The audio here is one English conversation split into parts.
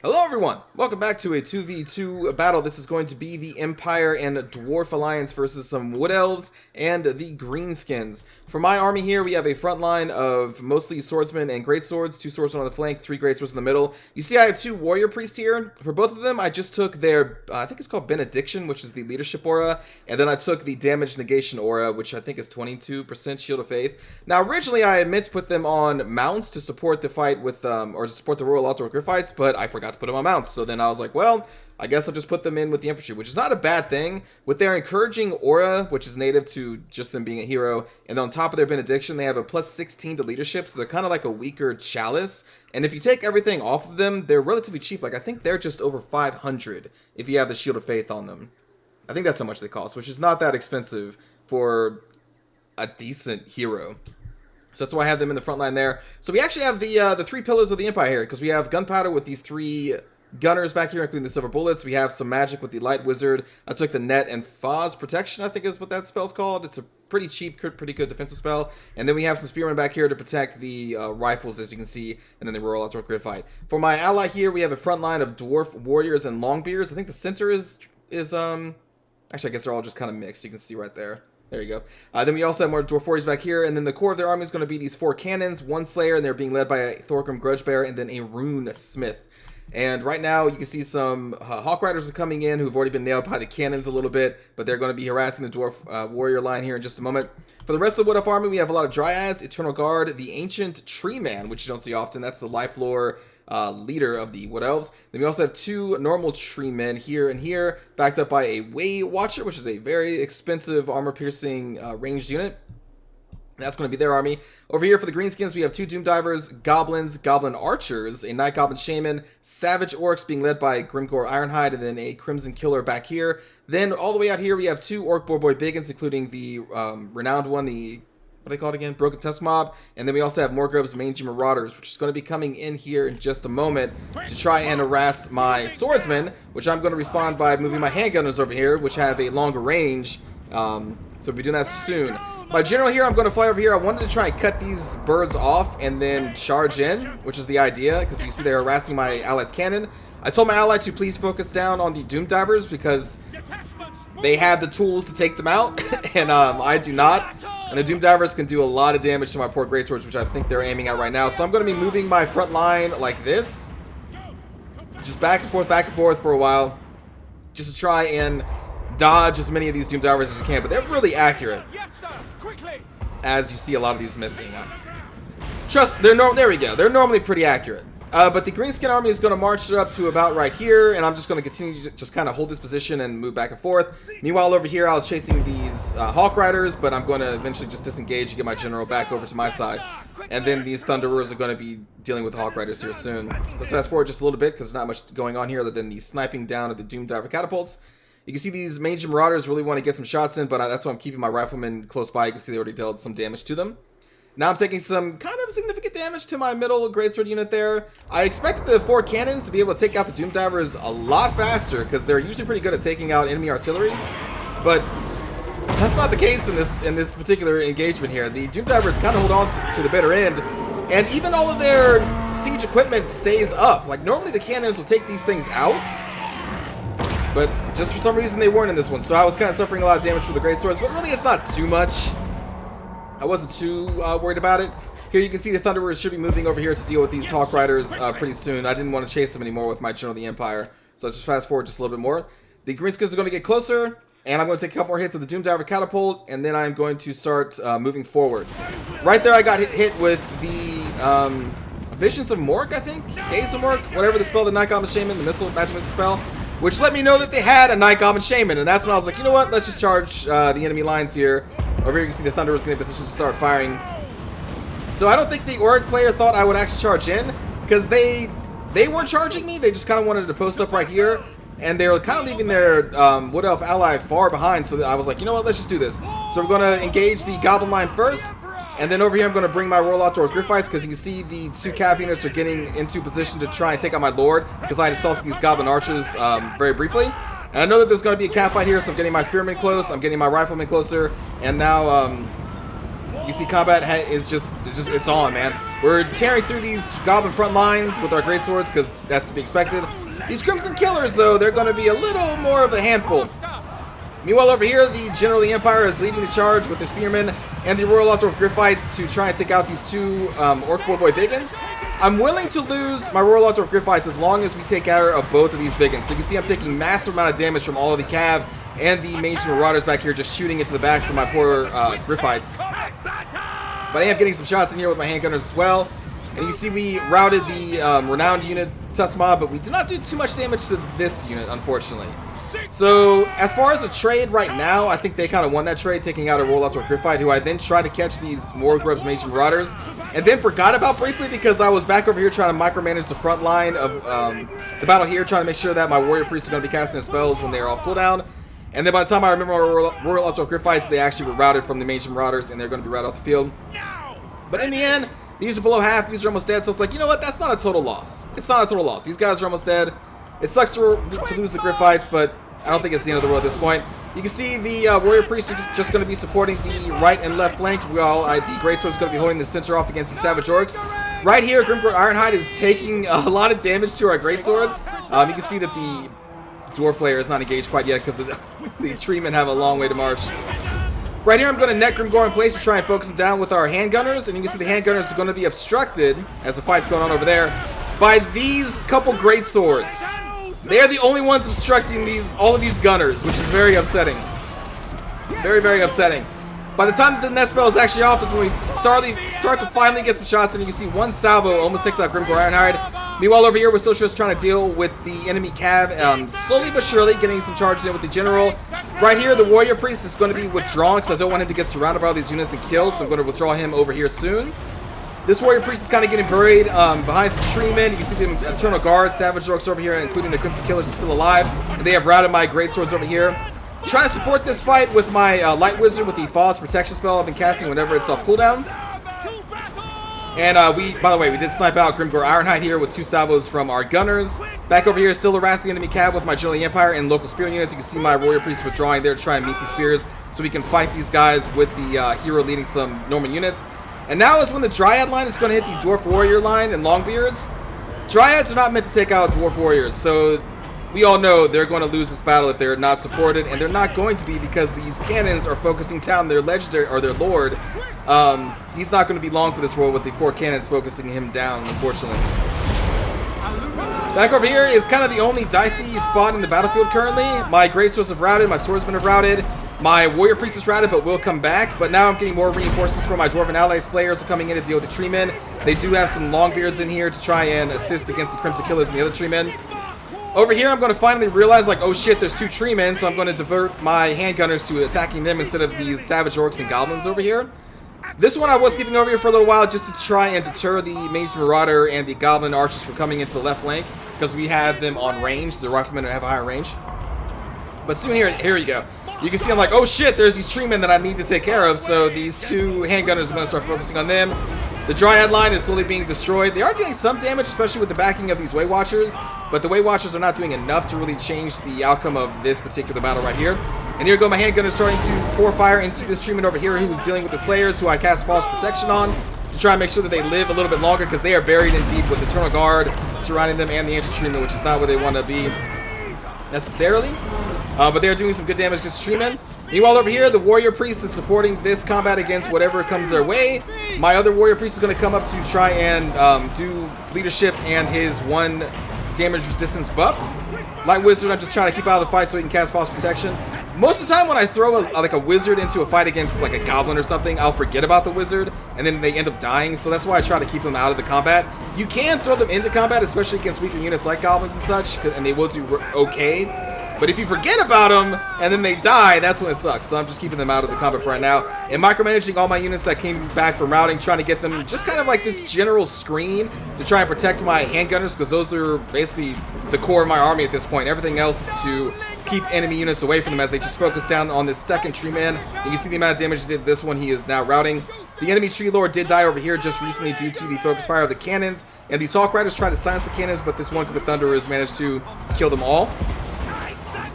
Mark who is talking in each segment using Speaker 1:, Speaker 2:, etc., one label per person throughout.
Speaker 1: Hello everyone! Welcome back to a 2v2 battle. This is going to be the Empire and Dwarf Alliance versus some Wood Elves and the Greenskins. For my army here, we have a front line of mostly swordsmen and greatswords, 2 swordsmen on the flank, 3 greatswords in the middle. You see I have 2 warrior priests here. For both of them, I just took their, I think it's called Benediction, which is the leadership aura, and then I took the damage negation aura, which I think is 22% Shield of Faith. Now originally I had meant to put them on mounts to support the fight with, or to support the Royal Outdoor Griffiths, but I forgot to put them on mounts. So then I was like, well, I guess I'll just put them in with the infantry, which is not a bad thing. With their encouraging aura, which is native to just them being a hero, and on top of their benediction, they have a plus 16 to leadership, so they're kind of like a weaker chalice. And if you take everything off of them, they're relatively cheap. Like, I think they're just over 500 if you have the Shield of Faith on them. I think that's how much they cost, which is not that expensive for a decent hero. So that's why I have them in the front line there. So we actually have the 3 pillars of the Empire here, because we have Gunpowder with these 3 gunners back here, including the silver bullets. We have some magic with the light wizard. I took the net and Foz protection, I think is what that spell's called. It's a pretty cheap, pretty good defensive spell. And then we have some spearmen back here to protect the rifles, as you can see, and then the Royal Outdoor Griffith. For my ally here, we have a front line of dwarf warriors and longbeards. I think the center is actually, I guess they're all just kind of mixed. You can see right there. There you go. Then we also have more dwarf warriors back here, and then the core of their army is going to be these 4 cannons, 1 slayer, and they're being led by a Thorgrim Grudgebearer, and then a rune smith. And right now, you can see some Hawk Riders are coming in who've already been nailed by the cannons a little bit, but they're going to be harassing the Dwarf Warrior line here in just a moment. For the rest of the Wood Elf army, we have a lot of Dryads, Eternal Guard, the Ancient Tree Man, which you don't see often. That's the life lore leader of the Wood Elves. Then we also have 2 normal Tree Men here and here, backed up by a Way Watcher, which is a very expensive armor-piercing ranged unit. That's going to be their army. Over here for the Greenskins, we have 2 Doom Divers, Goblins, Goblin Archers, a Night Goblin Shaman, Savage Orcs being led by Grimgore Ironhide, and then a Crimson Killer back here. Then all the way out here, we have 2 Orc Boy Biggins, including the renowned one, the, what are they called again? Broken Tusk Mob. And then we also have Morgreb's Mangy Marauders, which is going to be coming in here in just a moment to try and harass my swordsmen, which I'm going to respond by moving my handgunners over here, which have a longer range. So we'll be doing that soon. My general here, I'm going to fly over here. I wanted to try and cut these birds off and then charge in, which is the idea, because you see they're harassing my ally's cannon. I told my ally to please focus down on the Doom Divers because they have the tools to take them out, and I do not. And the Doom Divers can do a lot of damage to my poor greatswords, which I think they're aiming at right now. So I'm going to be moving my front line like this, just back and forth for a while, just to try and dodge as many of these Doom Divers as you can. But they're really accurate, as you see a lot of these missing. There we go. They're normally pretty accurate. But the Greenskin army is going to march up to about right here, and I'm just going to continue to just kind of hold this position and move back and forth. Meanwhile, over here, I was chasing these Hawk Riders, but I'm going to eventually just disengage and get my general back over to my side. And then these Thunderers are going to be dealing with the Hawk Riders here soon. So let's fast forward just a little bit, because there's not much going on here other than the sniping down of the Doom Diver catapults. You can see these Mangy Marauders really want to get some shots in, but that's why I'm keeping my riflemen close by. You can see they already dealt some damage to them. Now I'm taking some kind of significant damage to my middle greatsword unit there. I expected the 4 cannons to be able to take out the Doom Divers a lot faster, because they're usually pretty good at taking out enemy artillery. But that's not the case in this particular engagement here. The Doom Divers kind of hold on to the bitter end, and even all of their siege equipment stays up. Like, normally the cannons will take these things out, but just for some reason they weren't in this one. So I was kind of suffering a lot of damage from the greatswords, but really it's not too much. I wasn't too worried about it. Here you can see the Thunderers should be moving over here to deal with these Hawk Riders pretty soon. I didn't want to chase them anymore with my General of the Empire. So let's just fast forward just a little bit more. The Greenskins are going to get closer, and I'm going to take a couple more hits of the Doom Diver catapult, and then I'm going to start moving forward. Right there I got hit with the Visions of Mork, I think? Gaze of Mork? Whatever the spell, the Night Goblin Shaman, the magic missile spell. Which let me know that they had a Night Goblin Shaman, and that's when I was like, you know what, let's just charge the enemy lines here. Over here you can see the Thunderers getting in position to start firing. So I don't think the Auric player thought I would actually charge in, because they weren't charging me, they just kind of wanted to post up right here, and they were kind of leaving their Wood Elf ally far behind, so I was like, you know what, let's just do this. So we're going to engage the Goblin line first, and then over here I'm going to bring my Royal Outdoor Griffiths, because you can see the 2 Cav units are getting into position to try and take out my Lord, because I had assaulted these Goblin Archers very briefly. And I know that there's going to be a cat fight here, so I'm getting my Spearmen close, I'm getting my Riflemen closer, and now You see combat it's on, man. We're tearing through these goblin front lines with our greatswords because that's to be expected. These Crimson Killers, though, they're going to be a little more of a handful. Meanwhile, over here, the General of the Empire is leading the charge with the Spearmen and the Royal Outdwarf Griffites to try and take out these two Orc Boy Biggins. I'm willing to lose my Royal Outdwarf Griffites as long as we take care of both of these Biggins. So you can see I'm taking massive amount of damage from all of the Cav and the Mage Marauders back here just shooting into the backs of my poor Griffites. But I am getting some shots in here with my handgunners as well. And you see we routed the Renowned unit Tuskmob, but we did not do too much damage to this unit, unfortunately. So, as far as a trade right now, I think they kind of won that trade, taking out a Royal Outdwarf Griffite, who I then tried to catch these Morgrub's Mage Marauders, and then forgot about briefly because I was back over here trying to micromanage the front line of the battle here, trying to make sure that my Warrior Priests are going to be casting their spells when they're off cooldown. And then by the time I remember my Royal Outdwarf Griffites, they actually were routed from the Mage Marauders, and they're going to be routed off the field. But in the end, these are below half, these are almost dead, so it's like, you know what, that's not a total loss. It's not a total loss. These guys are almost dead. It sucks to lose the Griffites, but I don't think it's the end of the world at this point. You can see the Warrior Priests are just going to be supporting the right and left flank, while the Greatsword is going to be holding the center off against the Savage Orcs. Right here, Grimgor Ironhide is taking a lot of damage to our Greatswords. You can see that the Dwarf player is not engaged quite yet because the Treemen have a long way to march. Right here, I'm going to net Grimgor in place to try and focus him down with our handgunners, and you can see the handgunners are going to be obstructed, as the fight's going on over there, by these couple Greatswords. They're the only ones obstructing all of these gunners, which is very upsetting. Very, very upsetting. By the time the net spell is actually off is when we start to finally get some shots, and you can see one salvo almost takes out Grimgor Ironhide. Meanwhile, over here, we're still just trying to deal with the enemy Cav, slowly but surely getting some charges in with the General. Right here, the Warrior Priest is going to be withdrawn because I don't want him to get surrounded by all these units and killed, so I'm going to withdraw him over here soon. This Warrior Priest is kind of getting buried behind some Treemen. You can see the Eternal Guard, Savage Orcs over here, including the Crimson Killers, are still alive. And they have routed my Greatswords over here. Trying to support this fight with my Light Wizard with the Flawless Protection spell I've been casting whenever it's off cooldown. And by the way, we did snipe out Grimgor Ironhide here with 2 salvos from our gunners. Back over here, still harass the enemy Cav with my General Empire and local spear units. You can see my Warrior Priest withdrawing there to try and meet the spears so we can fight these guys with the hero leading some Norman units. And now is when the Dryad line is going to hit the Dwarf Warrior line and Longbeards. Dryads are not meant to take out Dwarf Warriors, so we all know they're going to lose this battle if they're not supported, and they're not going to be because these cannons are focusing down their legendary or their lord. He's not going to be long for this world with the 4 cannons focusing him down, unfortunately. Back over here is kind of the only dicey spot in the battlefield currently. My Greatswords have routed, my Swordsmen have routed. My Warrior Priest is routed, but will come back. But now I'm getting more reinforcements from my Dwarven Ally Slayers coming in to deal with the Treemen. They do have some Longbeards in here to try and assist against the Crimson Killers and the other Treemen. Over here, I'm going to finally realize, like, oh shit, there's 2 Treemen, so I'm going to divert my handgunners to attacking them instead of these Savage Orcs and Goblins over here. This one I was keeping over here for a little while just to try and deter the Mage Marauder and the Goblin Archers from coming into the left flank, because we have them on range. The Riflemen have a higher range. But soon here you go. You can see I'm like, oh shit, there's these Treemen that I need to take care of, so these 2 handgunners are going to start focusing on them. The Dryad line is slowly being destroyed. They are doing some damage, especially with the backing of these Way Watchers, but the Way Watchers are not doing enough to really change the outcome of this particular battle right here. And here go my handgunners starting to pour fire into this Treeman over here who is dealing with the Slayers, who I cast False Protection on to try and make sure that they live a little bit longer, because they are buried in deep with Eternal Guard surrounding them and the Ancient Treeman, which is not where they want to be necessarily. But they are doing some good damage against Treemen. Meanwhile, over here, the Warrior Priest is supporting this combat against whatever comes their way. My other Warrior Priest is going to come up to try and do leadership and his 1 damage resistance buff. Light Wizard, I'm just trying to keep out of the fight so he can cast False Protection. Most of the time when I throw a wizard into a fight against like a goblin or something, I'll forget about the wizard and then they end up dying, so that's why I try to keep them out of the combat. You can throw them into combat, especially against weaker units like goblins and such, and they will do okay. But if you forget about them and then they die, that's when it sucks. So I'm just keeping them out of the combat for right now. And micromanaging all my units that came back from routing, trying to get them just kind of like this general screen to try and protect my handgunners, because those are basically the core of my army at this point. Everything else to keep enemy units away from them as they just focus down on this second tree man. And you see the amount of damage he did this one. He is now routing. The enemy tree lord did die over here just recently due to the focus fire of the cannons. And these Hawk Riders tried to silence the cannons, but this one group of Thunderers managed to kill them all.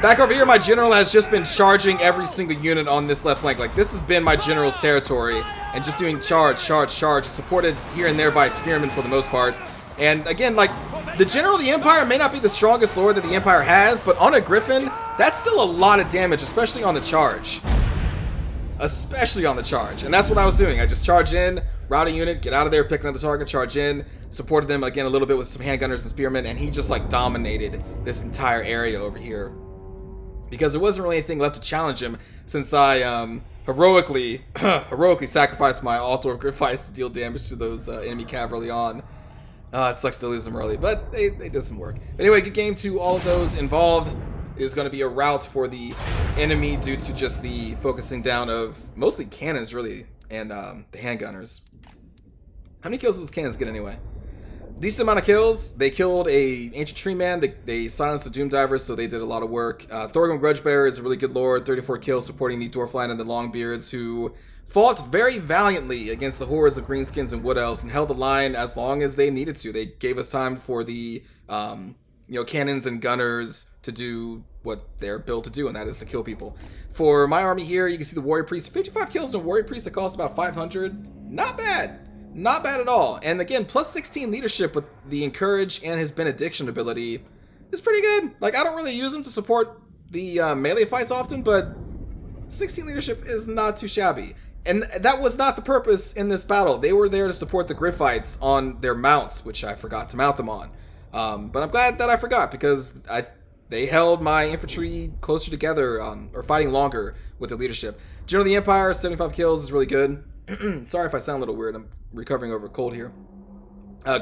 Speaker 1: Back over here, my general has just been charging every single unit on this left flank. Like, this has been my general's territory and just doing charge, supported here and there by spearmen for the most part. And again, like, the General of the Empire may not be the strongest lord that the Empire has, but on a Griffin, that's still a lot of damage, especially on the charge. Especially on the charge. And that's what I was doing. I just charge in, route a unit, get out of there, pick another target, charge in, supported them again a little bit with some handgunners and spearmen, and he just like dominated this entire area over here. Because there wasn't really anything left to challenge him, since I heroically sacrificed my altar of Gryphites to deal damage to those enemy cav early on. It sucks to lose them early, but they did some work. Anyway, good game to all of those involved. It is going to be a rout for the enemy due to just the focusing down of mostly cannons, really, and the handgunners. How many kills does cannons get anyway? Decent amount of kills. They killed a ancient tree man. They silenced the doom divers, so they did a lot of work. Thorgrim Grudgebearer is a really good lord, 34 kills supporting the dwarf line and the Longbeards, who fought very valiantly against the hordes of greenskins and wood elves and held the line as long as they needed to. They gave us time for the cannons and gunners to do what they're built to do, and that is to kill people. For my army here, you can see the warrior priest, 55 kills in a warrior priest that costs about 500. Not bad. Not bad at all. And again, plus 16 leadership with the encourage and his benediction ability is pretty good. Like, I don't really use him to support the melee fights often, but 16 leadership is not too shabby. And that was not the purpose in this battle. They were there to support the Gryphites on their mounts, which I forgot to mount them on. But I'm glad that I forgot, because they held my infantry closer together, or fighting longer with their leadership. General of the Empire, 75 kills is really good. Sorry if I sound a little weird. I'm recovering over a cold here.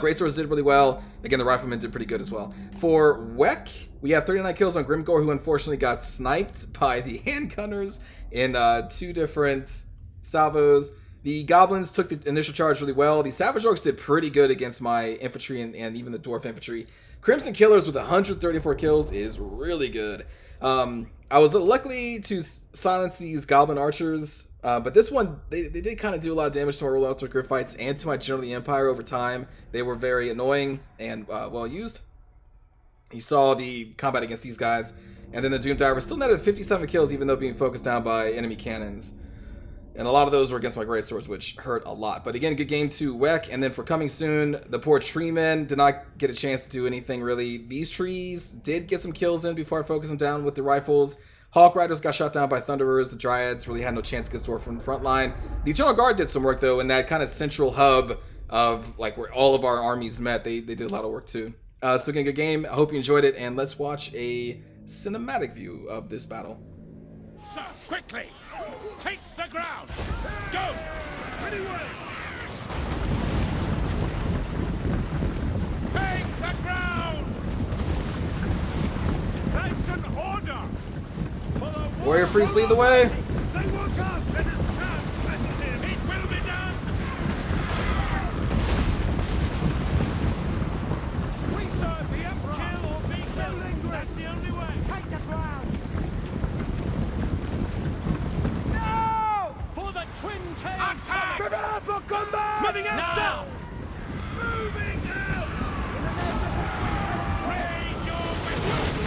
Speaker 1: Great Swords did really well. Again, the Riflemen did pretty good as well. For Weck, we have 39 kills on Grimgore, who unfortunately got sniped by the handgunners in 2 different salvos. The Goblins took the initial charge really well. The Savage Orcs did pretty good against my infantry and even the Dwarf infantry. Crimson Killers with 134 kills is really good. I was lucky to silence these Goblin Archers, but this one, they did kind of do a lot of damage to my Royal Altar Gryphites and to my General of the Empire over time. They were very annoying and well used. You saw the combat against these guys, and then the Doom Diver still netted 57 kills even though being focused down by enemy cannons. And a lot of those were against my Great Swords, which hurt a lot. But again, good game to Weck. And then for coming soon, the poor tree men did not get a chance to do anything really. These trees did get some kills in before I focused them down with the rifles. Hawk Riders got shot down by Thunderers. The Dryads really had no chance against Dwarf from the front line. The Eternal Guard did some work, though, in that kind of central hub of like where all of our armies met. They did a lot of work, too. So again, good game. I hope you enjoyed it. And let's watch a cinematic view of this battle.
Speaker 2: Sir, quickly! Take the ground! Go! Anyway! Take the ground! That's an order!
Speaker 1: Warrior Priest, lead the way!
Speaker 2: They want us! It is time! It will be done! We serve the Emperor! Kill or be killed! That's the only way! Take the ground! Twin tail! Attack! Prepare for combat! Moving out now. South! Moving out! In the name of the twin tail! Raise your weapons!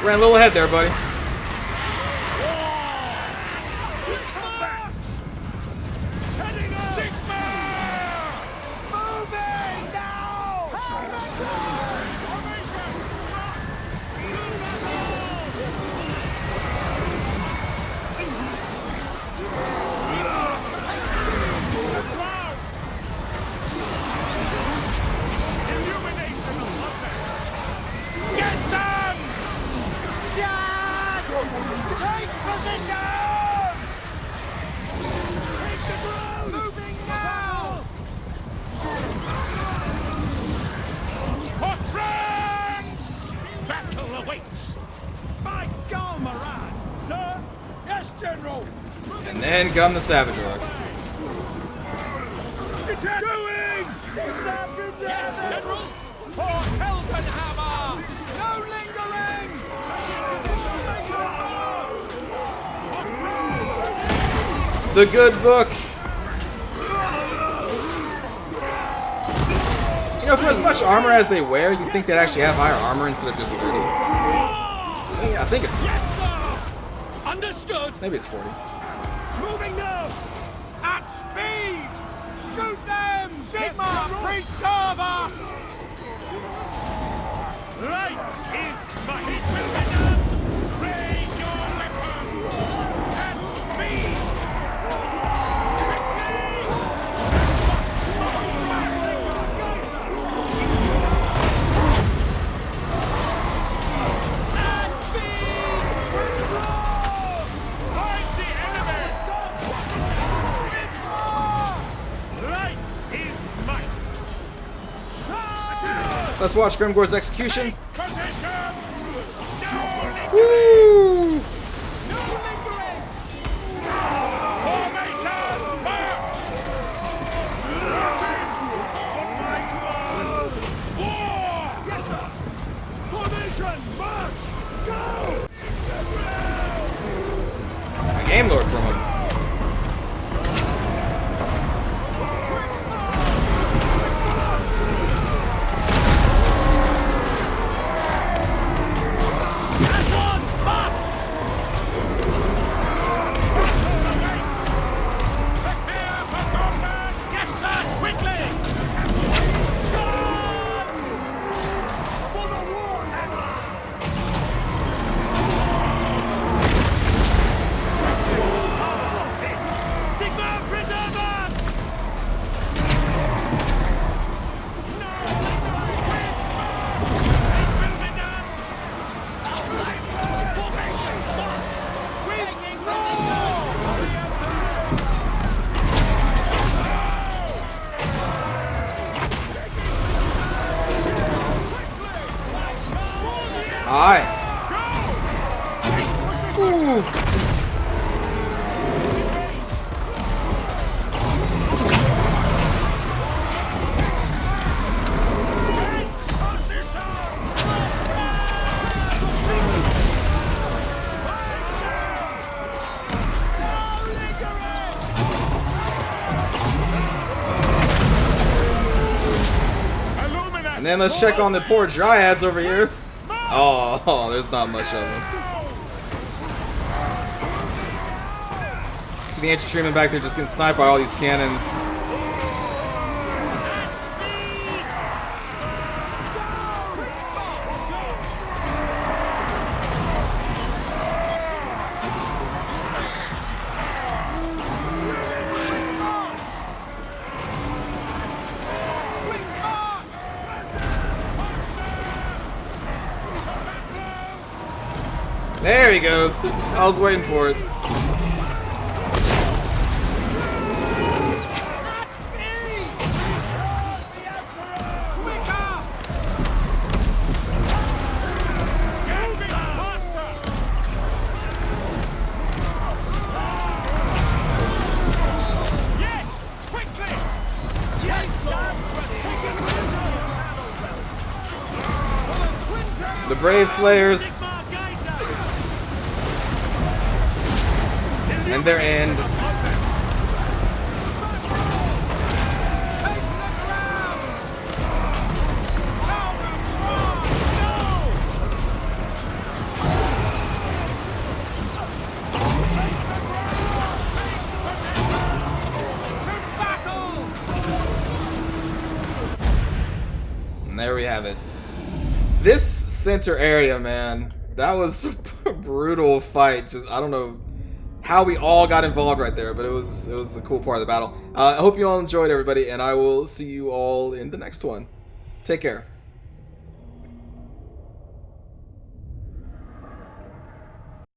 Speaker 1: Ran a little ahead there, buddy.
Speaker 2: Combat! Heading up! Sigmar! Moving now! Take position! Take the ground! Moving now! For France! Battle awaits! By Galmaraz, sir! Yes, General!
Speaker 1: And then come the Savage Orcs.
Speaker 2: Going! Yes, General! For Helgenhammer! No lingering!
Speaker 1: The good book. You know, for as much armor as they wear, you'd think they'd actually have higher armor instead of just 30. I think it's...
Speaker 2: Yes, sir! Understood.
Speaker 1: Maybe it's 40.
Speaker 2: Moving now. At speed. Shoot them. Sigma, preserve us. Light is might. Raise your weapon. At speed.
Speaker 1: Let's watch Grimgore's execution. Woo! A Game Lord from him. Alright. Ooh. And then let's check on the poor dryads over here. Oh, there's not much of them. See the ancient treatment back there just getting sniped by all these cannons. There he goes. I was waiting for it. The Brave Slayers. And their end. And there we have it. This center area, man, that was a brutal fight. Just, I don't know how we all got involved right there, but it was a cool part of the battle. I hope you all enjoyed, everybody, and I will see you all in the next one. Take care.